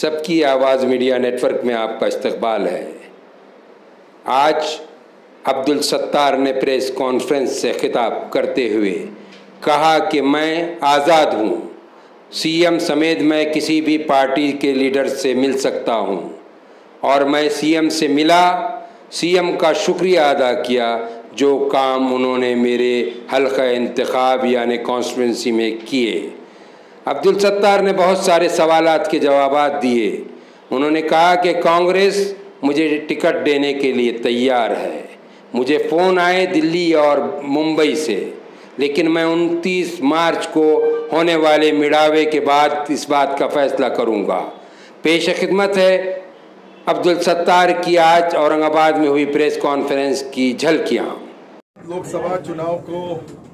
सबकी आवाज़ media network में आपका इस्तकबाल है। आज अब्दुल सत्तार ने प्रेस कॉन्फ्रेंस से खिताब करते हुए कहा कि मैं आज़ाद हूँ, सीएम समेत मैं किसी भी पार्टी के लीडर से मिल सकता हूँ और मैं सीएम से मिला, सीएम का शुक्रिया अदा किया जो काम उन्होंने मेरे हल्का इंतखाब यानी कॉन्स्टिट्यूंसी में किए। अब्दुल सत्तार ने बहुत सारे सवालात के जवाबात दिए। उन्होंने कहा कि कांग्रेस मुझे टिकट देने के लिए तैयार है। मुझे फ़ोन आए दिल्ली और मुंबई से, लेकिन मैं 29 मार्च को होने वाले मिड़ावे के बाद इस बात का फैसला करूंगा। पेश खिदमत है अब्दुल सत्तार की आज औरंगाबाद में हुई प्रेस कॉन्फ्रेंस की झलकियां। लोकसभा चुनाव को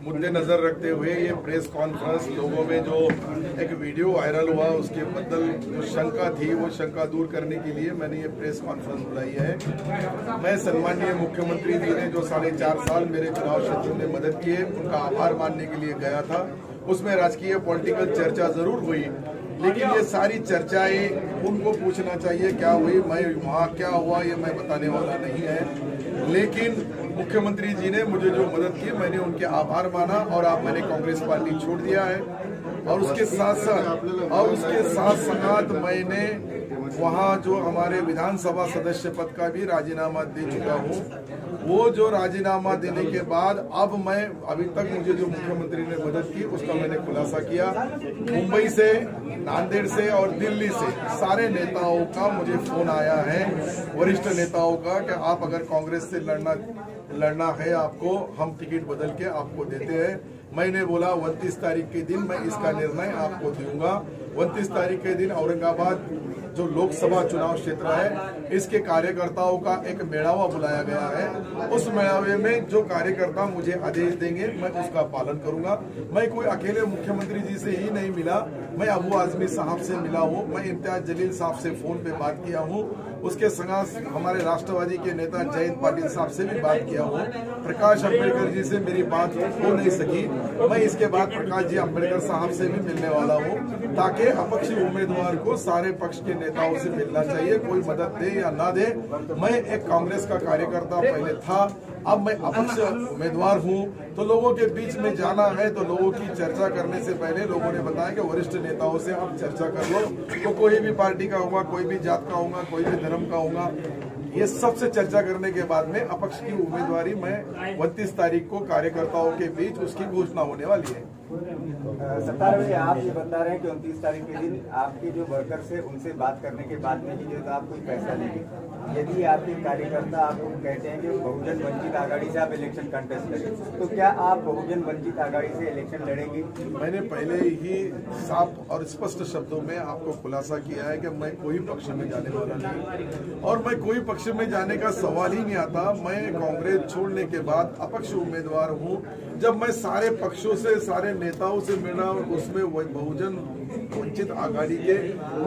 मुद्देनजर रखते हुए ये प्रेस कॉन्फ्रेंस, लोगों में जो एक वीडियो वायरल हुआ उसके बदल जो शंका थी वो शंका दूर करने के लिए मैंने ये प्रेस कॉन्फ्रेंस बुलाई है। मैं सम्माननीय मुख्यमंत्री जी ने जो 4.5 साल मेरे चुनाव क्षेत्र में मदद किए उनका आभार मानने के लिए गया था। उसमें राजकीय पॉलिटिकल चर्चा जरूर हुई, लेकिन ये सारी चर्चाएं उनको पूछना चाहिए क्या हुई, मैं वहाँ क्या हुआ ये मैं बताने वाला नहीं है। लेकिन मुख्यमंत्री जी ने मुझे जो मदद की मैंने उनके आभार माना और अब मैंने कांग्रेस पार्टी छोड़ दिया है और उसके साथ साथ मैंने वहाँ जो हमारे विधानसभा सदस्य पद का भी राजीनामा दे चुका हूँ। वो जो राजीनामा देने के बाद अब मैं अभी तक मुझे जो मुख्यमंत्री ने मदद की उसका मैंने खुलासा किया। मुंबई से, नांदेड़ से और दिल्ली से सारे नेताओं का मुझे फोन आया है, वरिष्ठ नेताओं का, कि आप अगर कांग्रेस से लड़ना है आपको, हम टिकट बदल के आपको देते हैं। मैंने बोला 29 तारीख के दिन मैं इसका निर्णय आपको दूंगा। 29 तारीख के दिन औरंगाबाद जो लोकसभा चुनाव क्षेत्र है इसके कार्यकर्ताओं का एक मेड़ावा बुलाया गया है। उस मेड़ावे में जो कार्यकर्ता मुझे आदेश देंगे मैं उसका पालन करूंगा। मैं कोई अकेले मुख्यमंत्री जी से ही नहीं मिला, मैं अबू आजमी साहब से मिला हूँ, मैं इम्तियाज जलील साहब से फोन पे बात किया हूँ, उसके संग हमारे राष्ट्रवादी के नेता जयंत पाटिल साहब से भी बात किया हूँ। प्रकाश अम्बेडकर जी से मेरी बात हो नहीं सकी, मैं इसके बाद प्रकाश जी अम्बेडकर साहब से भी मिलने वाला हूँ, ताकि अपक्ष उम्मीदवार को सारे पक्ष के नेताओं से मिलना चाहिए, कोई मदद दे या ना दे। मैं एक कांग्रेस का कार्यकर्ता पहले था, अब मैं अपक्ष उम्मीदवार हूँ, तो लोगों के बीच में जाना है तो लोगों की चर्चा करने से पहले लोगों ने बताया कि वरिष्ठ नेताओं से आप चर्चा कर लो, तो कोई भी पार्टी का होगा, कोई भी जात का होगा, कोई भी धर्म का होगा, ये सबसे चर्चा करने के बाद में अपक्ष की उम्मीदवारी मैं 29 तारीख को कार्यकर्ताओं के बीच उसकी घोषणा होने वाली है। सत्तार भाई, आप ये बता रहे हैं कि 29 तारीख के दिन आपके जो वर्कर्स है उनसे बात करने के बाद में ही जो आप कोई फैसला लेंगे। यदि आपके कार्यकर्ता आपको कहते हैं कि बहुजन वंचित आघाड़ी से आप इलेक्शन कंटेस्ट करें, तो क्या आप बहुजन वंचित आघाड़ी से इलेक्शन लड़ेंगे? मैंने पहले ही साफ और स्पष्ट शब्दों में आपको खुलासा किया है कि मैं कोई पक्ष में जाने वाला नहीं और मैं कोई पक्ष में जाने का सवाल ही नहीं आता। मैं कांग्रेस छोड़ने के बाद अपक्ष उम्मीदवार हूँ। जब मैं सारे पक्षों से, सारे नेताओं से मिला और उसमें बहुजन वंचित आघाड़ी के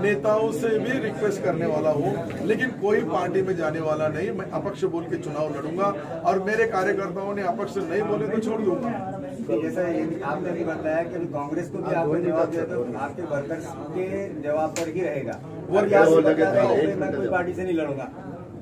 नेताओं से भी रिक्वेस्ट करने वाला हूं, लेकिन कोई पार्टी में जाने वाला नहीं। मैं अपक्ष बोल के चुनाव लड़ूंगा और मेरे कार्यकर्ताओं ने अपक्ष नहीं बोले तो छोड़ दूंगा। जैसा आपने भी बताया कि कांग्रेस को भी आपको जवाब दिया तो आपके वर्कर्स के जवाब पर ही रहेगा। मैं कोई पार्टी से नहीं लड़ूंगा।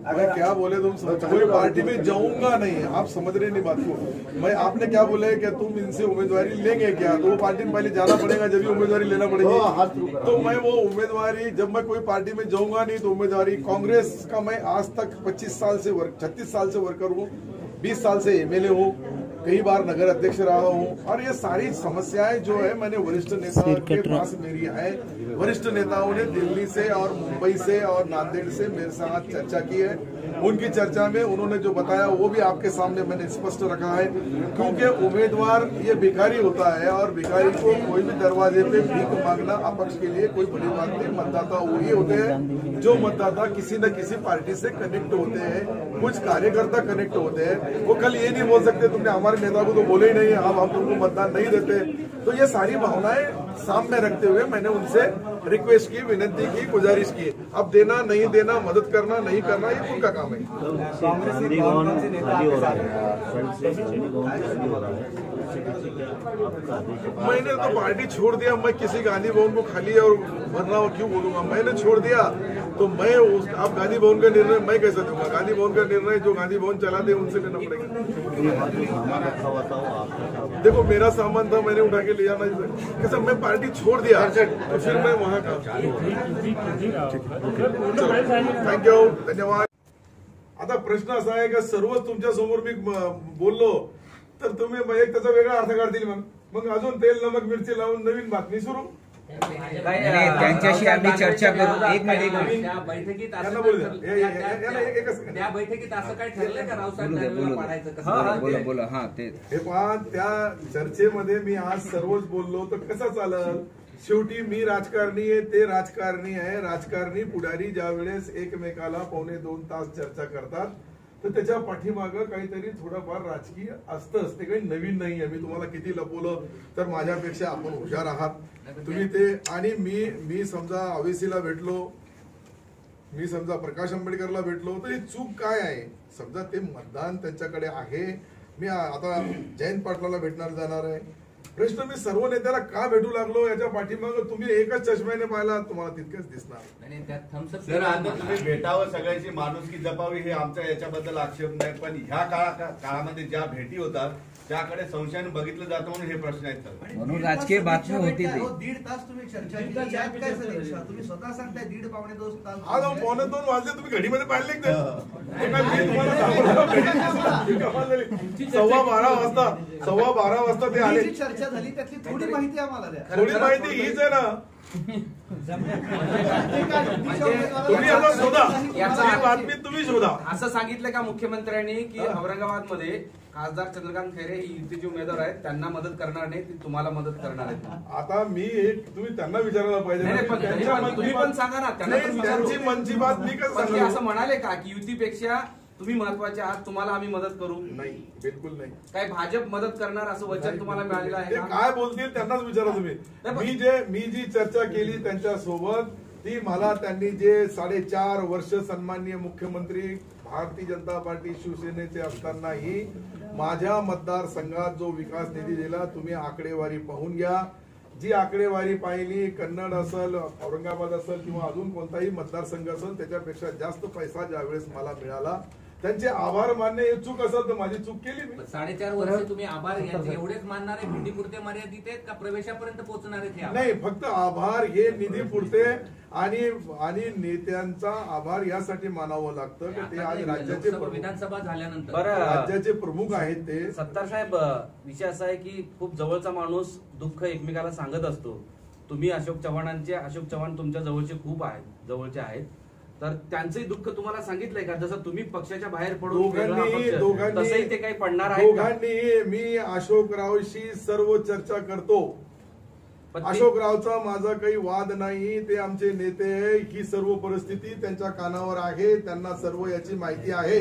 अगर क्या बोले तुम कोई पार्टी में जाऊंगा नहीं, आप समझ रहे नहीं बात को। मैं आपने क्या बोला है कि तुम इनसे उम्मीदवारी लेंगे क्या, तो वो पार्टी में पहले जाना पड़ेगा जब भी उम्मीदवारी लेना पड़ेगी। तो मैं वो उम्मीदवारी, जब मैं कोई पार्टी में जाऊंगा नहीं तो उम्मीदवारी कांग्रेस का, मैं आज तक 36 साल से वर्कर हूँ, 20 साल से एमएलए हूँ, कई बार नगर अध्यक्ष रहा हूँ और ये सारी समस्याएं जो है मैंने वरिष्ठ नेताओं के पास मेरी है। वरिष्ठ नेताओं ने दिल्ली से और मुंबई से और नांदेड़ से मेरे साथ चर्चा की है। उनकी चर्चा में उन्होंने जो बताया वो भी आपके सामने मैंने स्पष्ट रखा है, क्योंकि उम्मीदवार ये भिखारी होता है और भिखारी को कोई भी दरवाजे पे भीख मांगना अपक्ष के लिए कोई बड़ी बात नहीं। मतदाता वही होते हैं जो मतदाता किसी न किसी पार्टी से कनेक्ट होते हैं, कुछ कार्यकर्ता कनेक्ट होते हैं। वो कल ये नहीं बोल सकते तुमने हमारे नेता को तो बोले ही नहीं, हम तुमको मतदान नहीं देते। तो ये सारी भावनाएं सामने रखते हुए मैंने उनसे रिक्वेस्ट की, विनती की, गुजारिश की। अब देना नहीं देना, मदद करना नहीं करना, ये उनका काम है। मैंने तो पार्टी छोड़ दिया, मैं किसी गांधी भवन को खाली और भरना क्यों बोलूंगा? मैंने छोड़ दिया तो मैं अब गांधी भवन का निर्णय मैं कैसे दूंगा? गांधी भवन का निर्णय जो गांधी भवन चलाते उनसे लेना पड़ेगा। देखो मेरा सामान था, मैंने उठा के ले जाना कैसा? मैं पार्टी छोड़ दिया तो फिर मैं वहां का। थँक यू, धन्यवाद। आता प्रश्न असा आहे का सर्वच तुमच्या समोर मी बोललो तर तुम्ही एक त्याचा वेगळा अर्थ काढतील, मग अजून तेल नमक मिरची लावून नवीन बातमी सुरू। त्यांच्याशी आम्ही चर्चा करू। एक मिनिट, त्या बैठकीत असं काय ठरलंय का रावसाहेब बोला हा ते हे पहा, त्या चर्चेमध्ये मी आज सर्वच बोललो तर कसं चालल? शेवटी मी राजकारणी आहे, ते राजकारणी आहे। राजकारणी पुढारी ज्या वेळेस एकमेकाला 1.5-2 तास चर्चा करतात तर त्याच्या पाठीमागं काहीतरी थोडंफार राजकीय असतंच, ते काही नवीन नाही आहे। मी तुम्हाला किती लपवलं तर माझ्यापेक्षा आपण हुशार आहात तुम्ही ते। आणि मी समजा अवेसीला भेटलो, मी समजा प्रकाश आंबेडकरला भेटलो तर ही चूक काय आहे? समजा ते मतदान त्यांच्याकडे आहे, मी आता जयंत पाटलाला भेटणार जाणार आहे। प्रश्न मी सर्व नेत्याला का भेटू लागलो याच्या पाठीमागं तुम्ही एकच चष्म्याने पाहिला, तुम्हाला तितकंच दिसणार। सर आता तुम्ही भेटावं, सगळ्याची माणुसकी जपावी हे आमचा याच्याबद्दल आक्षेप नाही, पण ह्या काळामध्ये ज्या भेटी होतात त्याकडे संशयाने बघितलं जातं म्हणून हे प्रश्न आहेत सर। म्हणून राजकीय बातमी होती ती। 1.5 तास तुम्ही चर्चा केली, यात काय सर? तुम्ही स्वतः सांगताय 1.5-2 तास। आज 1.2 वाजले, तुम्ही घडीमध्ये पाहिले का? 12:15 वाजता ते आले। चर्चा झाली त्यातली थोडी माहिती आम्हाला द्या। थोडी माहिती हीच आहे ना, तुम्ही आता शोधा, याचा बातमी तुम्ही शोधा। असं सांगितलं का मुख्यमंत्र्यांनी की औरंगाबाद मध्ये खासदार चंद्रकांत खैरे ही युतीचे उमेदवार आहेत, त्यांना मदत करणार नाही, ती तुम्हाला मदत करणार आहेत? आता मी तुम्ही त्यांना विचारायला पाहिजे, तुम्ही पण सांगा ना त्यांची मनची बात मी कसं सांगू? असं म्हणाले का की युतीपेक्षा तुम्ही महत्वाचे आहात, तुम्हाला आम्ही मदत करू? नाही, बिलकुल नाही। काय भाजप मदत करणार असं वचन तुम्हाला मिळालेलं आहे? काय बोलतील त्यांनाच विचारा तुम्ही। मी जी चर्चा केली त्यांच्या सोबत ती मला त्यांनी जे 4.5 वर्ष सन्माननीय मुख्यमंत्री भारतीय जनता पार्टी शिवसेनेचे असतानाही माझ्या मतदारसंघात जो विकास निधी दिला, तुम्ही आकडेवारी पाहून घ्या। जी आकडेवारी पाहिली, कन्नड असेल, औरंगाबाद असेल किंवा अजून कोणताही मतदारसंघ असेल, त्याच्यापेक्षा जास्त पैसा ज्यावेळेस मला मिळाला, त्यांचे आभार मानणे हे चूक असेल तर माझी चूक केली मी। 4.5 वर्ष तुम्ही आभार यांचे एवढेच मानणार आहे? भेटीपुरते मर्यादित आहेत का प्रवेशापर्यंत पोहोचणार आहेत? नाही, फक्त आभार हे निधी पुरते आणि नेत्यांचा आभार यासाठी मानावं लागतं की ते आज राज्याचे विधानसभा झाल्यानंतर राज्याचे प्रमुख आहेत ते। सत्तार साहेब, विषय असा आहे की खूप जवळचा माणूस दुःख एकमेकाला सांगत असतो। तुम्ही अशोक चव्हाण तुमच्या जवळचे आहेत, तर त्यांचंही दुःख तुम्हाला सांगितलंय का? जसं तुम्ही पक्षाच्या बाहेर पडून तसंही ते काही पडणार आहे? दोघांनी मी अशोकरावशी सर्व चर्चा करतो, अशोकरावचा माझा काही वाद नाही, ते आमचे नेते आहे। ही सर्व परिस्थिती त्यांच्या कानावर आहे, त्यांना सर्व याची माहिती आहे।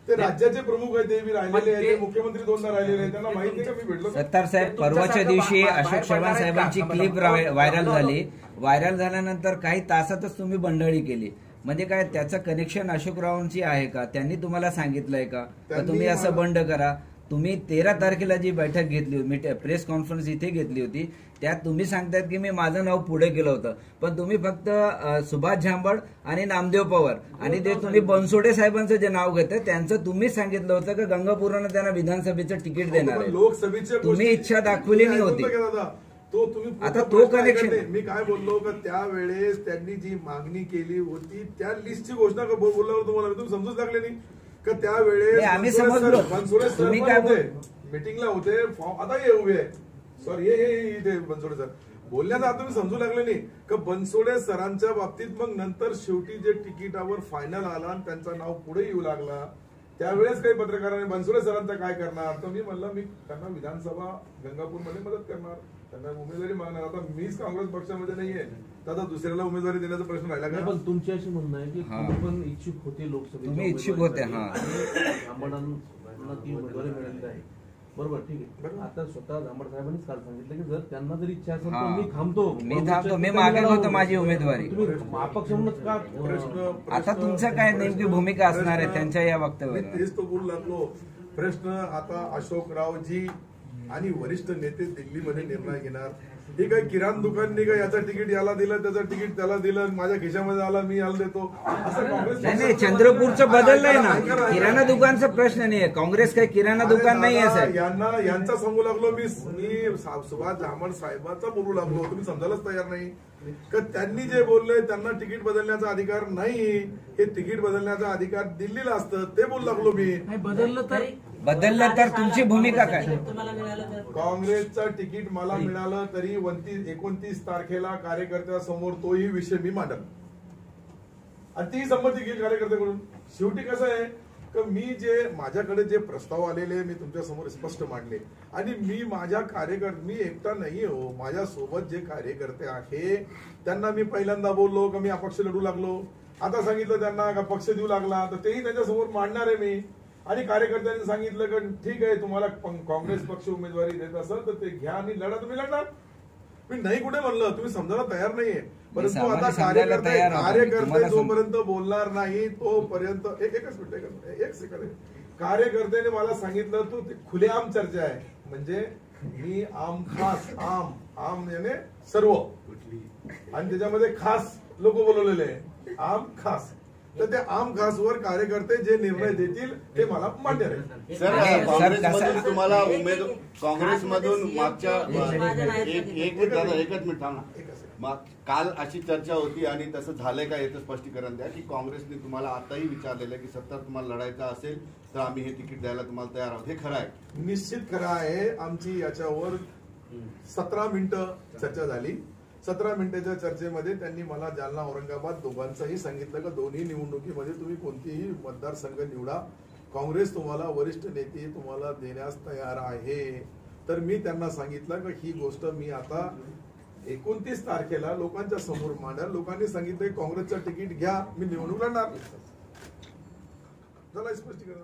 ते राज्याचे प्रमुख आहेत, ते मी राहिलेले आहेत, मुख्यमंत्री 2दा राहिलेले आहेत, त्यांना माहिती का मी भेटलो? सत्तार साहेब, परवाच्या दिवशी अशोक चव्हाण साहेबांची क्लिप व्हायरल झाली। व्हायरल झाल्यानंतर काही तासातच तुम्ही बंडळी केली, म्हणजे काय त्याचं कनेक्शन अशोकरावांची आहे का? त्यांनी तुम्हाला सांगितलंय का तुम्ही असं बंड करा? तुम्ही 13 तारखेला जी बैठक घेतली होती, प्रेस कॉन्फरन्स इथे घेतली होती, त्यात तुम्ही सांगतायत की मी माझं नाव पुढे केलं होतं, पण तुम्ही फक्त सुभाष झांबड आणि नामदेव पवार आणि ते तुम्ही बनसोडे साहेबांचं जे नाव घेतलं त्यांचं तुम्ही सांगितलं होतं की गंगापूरनं त्यांना विधानसभेचं तिकीट देणार आहे, लोकसभेचे तुम्ही इच्छा दाखवली नाही होती। तो तुम्ही आता तो कनेक्शन मी काय बोललो का त्यावेळेस त्यांनी जी मागणी केली होती त्या लिस्टची घोषणा बोलल्यावर तुम्हाला तुम्ही समजूच लागले नाही का? त्यावेळेस आम्ही समजलो, तुम्ही काय मीटिंगला होते, आता हे उभे आहे, सॉरी हे इथे बनसोडे सर बोलण्याचा तुम्ही समजू लागले नाही का? बनसोडे सरांच्या बाबतीत मग नंतर शेवटी जे तिकिटावर फायनल आला आणि त्यांचं नाव पुढे येऊ लागला, त्यावेळेस काही पत्रकारांनी बनसोडे सरांचा काय करणार, तर मी म्हणलं मी त्यांना विधानसभा गंगापूरमध्ये मदत करणार, त्यांना उमेदवारी मागणार। आता मीच काँग्रेस पक्षामध्ये नाहीये तर आता दुसऱ्याला उमेदवारी देण्याचा प्रश्न राहिला का? पण तुमची अशी म्हणणं आहे की तुम्ही पण इच्छुक होते लोकसभेत, तुम्ही इच्छुक होते, आंबेडकरांना ती उमेदवारी मिळाली आहे, बरोबर, ठीक आहे. आता स्वतः झांबड साहेबांनीच काल सांगितलं की जर त्यांना जर इच्छा असेल तर मी थांबतो, मी मागे होतो माझी उमेदवारी. अपक्ष म्हणूनच का प्रश्न आता तुमचं काय नेमकी भूमिका असणार आहे त्यांच्या या वक्तव्यावर? तेच तो बोलू लागलो. प्रश्न आता अशोकरावजी आणि वरिष्ठ नेते दिल्लीमध्ये निर्णय घेणार. हे काय किराणा दुकाननी काय याचं तिकीट याला दिलं, त्याचं तिकीट त्याला दिलं, माझ्या खिशामध्ये आला मी याला देतो, असं काँग्रेस नाही, चंद्रपूरचं बदललंय ना. किराणा दुकानचा प्रश्न नाहीये, काँग्रेस काही किराणा दुकान नाही आहे साहेब. यांचा सांगू लागलो मी सुभाष झांबड साहेबांचा बोलू लागलो. तुम्ही समजायलाच तयार नाही का त्यांनी जे बोलले त्यांना तिकीट बदलण्याचा अधिकार नाही. हे तिकीट बदलण्याचा अधिकार दिल्लीला असतं ते बोलू लागलो मी. बदललं तर तुमची भूमिका काय? काँग्रेसचं तिकीट मला मिळालं तरी 29 तारखेला कार्यकर्त्यासमोर तोही विषय मी मांडल आणि ती संमती घेईल कार्यकर्त्याकडून. शेवटी कसं आहे की मी जे माझ्याकडे जे प्रस्ताव आलेले मी तुमच्या समोर स्पष्ट मांडले आणि मी माझ्या मी एकटा नाही हो, माझ्या सोबत जे कार्यकर्ते आहे त्यांना मी पहिल्यांदा बोललो की मी अपक्ष लढू लागलो. आता सांगितलं त्यांना का पक्ष देऊ लागला तर तेही त्यांच्यासमोर मांडणार आहे मी. आणि कार्यकर्त्यांनी सांगितलं की ठीक आहे तुम्हाला काँग्रेस पक्ष उमेदवारी देत असेल तर ते घ्या आणि लढा, तुम्ही लढणार. मी नाही कुठे म्हणलं, तुम्ही समजायला तयार नाहीये. परंतु आता कार्यकर्ते जोपर्यंत बोलणार नाही तोपर्यंत एक सेकंड कार्यकर्त्याने मला सांगितलं तू खुलेआम चर्चा आहे म्हणजे मी आम खास आम याने सर्व आणि त्याच्यामध्ये खास लोक बोलवलेले आहे आम खास. तर त्या आम खासवर कार्यकर्ते जे निर्णय देतील ते मला मान्य राहील. सर काँग्रेसमधून तुम्हाला काँग्रेसमधून मागच्या एकच मिनिट थांबा. काल अशी चर्चा होती आणि तसं झालंय का याचं स्पष्टीकरण द्या की काँग्रेसने तुम्हाला आताही विचारलेलं आहे की सत्तर तुम्हाला लढायचं असेल तर आम्ही हे तिकीट द्यायला तुम्हाला तयार आहोत. हे खरं आहे? निश्चित खरं आहे. आमची याच्यावर 17 मिनिटं चर्चा झाली. 17 मिनिटाच्या चर्चेमध्ये त्यांनी मला जालना औरंगाबाद दोघांचंही सांगितलं की दोन्ही निवडणुकीमध्ये तुम्ही कोणतीही मतदारसंघ निवडा, काँग्रेस तुम्हाला वरिष्ठ नेते तुम्हाला देण्यास तयार आहे. तर मी त्यांना सांगितलं की ही गोष्ट मी आता 29 तारखेला लोकांच्या समोर मांडल. लोकांनी सांगितलं काँग्रेसचं तिकीट घ्या, मी निवडणूक लढणार. झालं स्पष्टीकरण.